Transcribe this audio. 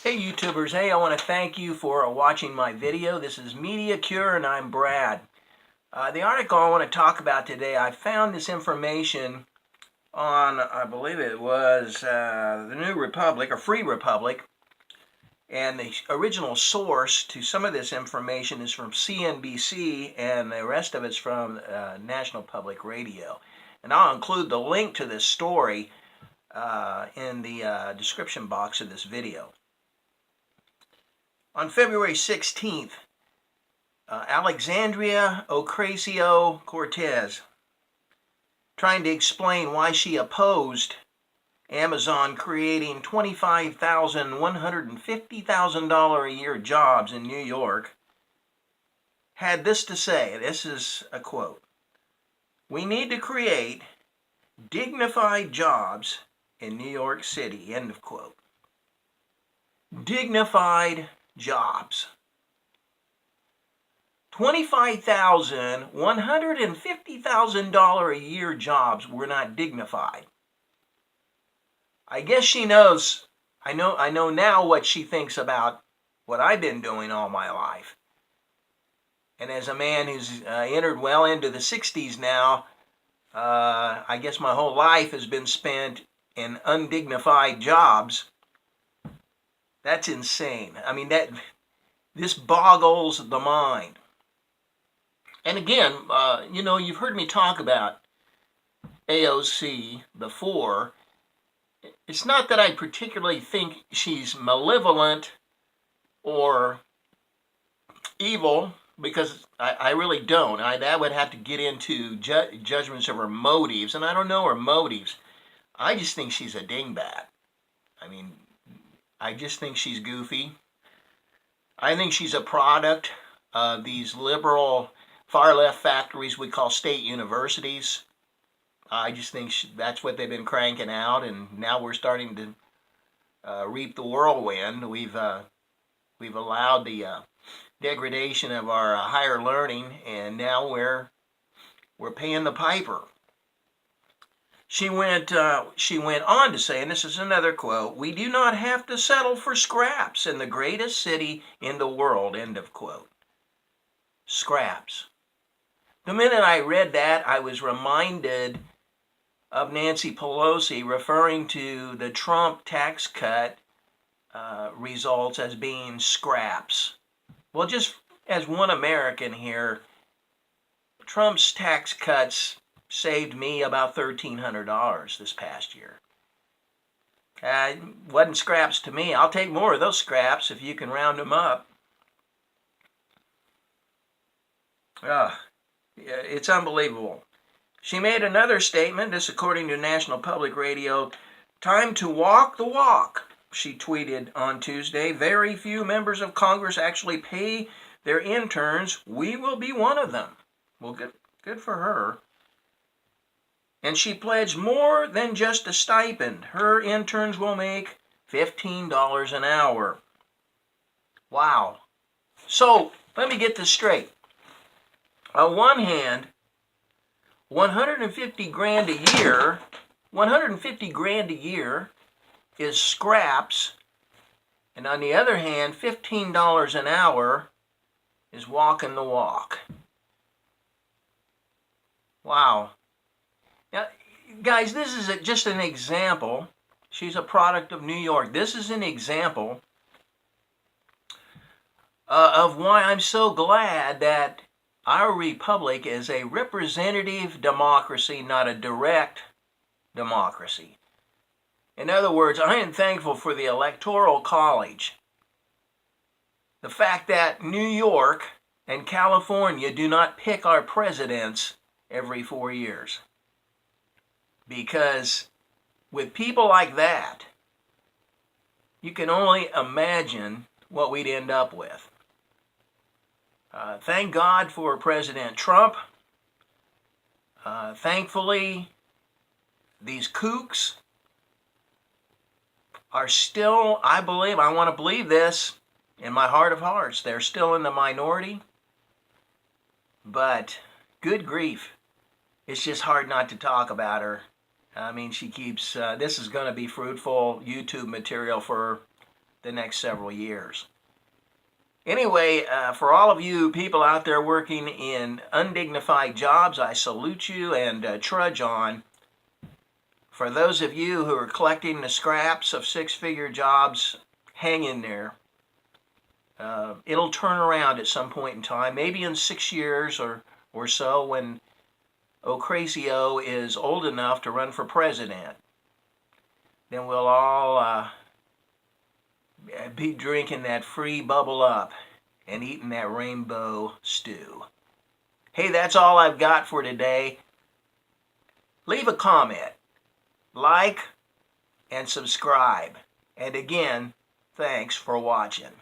Hey YouTubers, hey, I want to thank you for watching my video. This is MediaCure and I'm Brad. The article I want to talk about today, I found this information on, I believe it was the New Republic, or Free Republic, and the original source to some of this information is from CNBC and the rest of it's from National Public Radio. And I'll include the link to this story in the description box of this video. On February 16th, Alexandria Ocasio Cortez, trying to explain why she opposed Amazon creating $25,000, $150,000 a year jobs in New York, had this to say. This is a quote. "We need to create dignified jobs in New York City," end of quote. Dignified jobs. $25,000, $150,000 a year jobs were not dignified. I guess she knows, I know now what she thinks about what I've been doing all my life. And as a man who's entered well into the 60s now, I guess my whole life has been spent in undignified jobs. That's insane. I mean, this boggles the mind. And again, you've heard me talk about AOC before. It's not that I particularly think she's malevolent or evil, because I really don't. That would have to get into judgments of her motives, and I don't know her motives. I just think she's a dingbat. I mean, I just think she's goofy. I think she's a product of these liberal far-left factories we call state universities. I just think that's what they've been cranking out, and now we're starting to reap the whirlwind. We've allowed the degradation of our higher learning, and now we're paying the piper. She went on to say, and this is another quote, "We do not have to settle for scraps in the greatest city in the world," end of quote. Scraps. The minute I read that, I was reminded of Nancy Pelosi referring to the Trump tax cut results as being scraps. Well, just as one American here, Trump's tax cuts saved me about $1,300 this past year. Wasn't scraps to me. I'll take more of those scraps if you can round them up. It's unbelievable. She made another statement, this according to National Public Radio. "Time to walk the walk," she tweeted on Tuesday. "Very few members of Congress actually pay their interns. We will be one of them." Well, good for her. And she pledged more than just a stipend. Her interns will make $15 an hour. Wow. So, let me get this straight. On one hand, 150 grand a year is scraps, and on the other hand, $15 an hour is walking the walk. Wow. Now, guys, this is just an example. She's a product of New York. This is an example of why I'm so glad that our republic is a representative democracy, not a direct democracy. In other words, I am thankful for the Electoral College. The fact that New York and California do not pick our presidents every 4 years. Because with people like that, you can only imagine what we'd end up with. Thank God for President Trump. Thankfully, these kooks are still, I want to believe this in my heart of hearts, they're still in the minority. But good grief, it's just hard not to talk about her. I mean, she keeps, this is going to be fruitful YouTube material for the next several years. Anyway, for all of you people out there working in undignified jobs, I salute you and trudge on. For those of you who are collecting the scraps of six-figure jobs, hang in there. It'll turn around at some point in time, maybe in 6 years or so, when Crazy O is old enough to run for president. Then we'll all be drinking that free bubble up and eating that rainbow stew. Hey, that's all I've got for today. Leave a comment, like, and subscribe. And again, thanks for watching.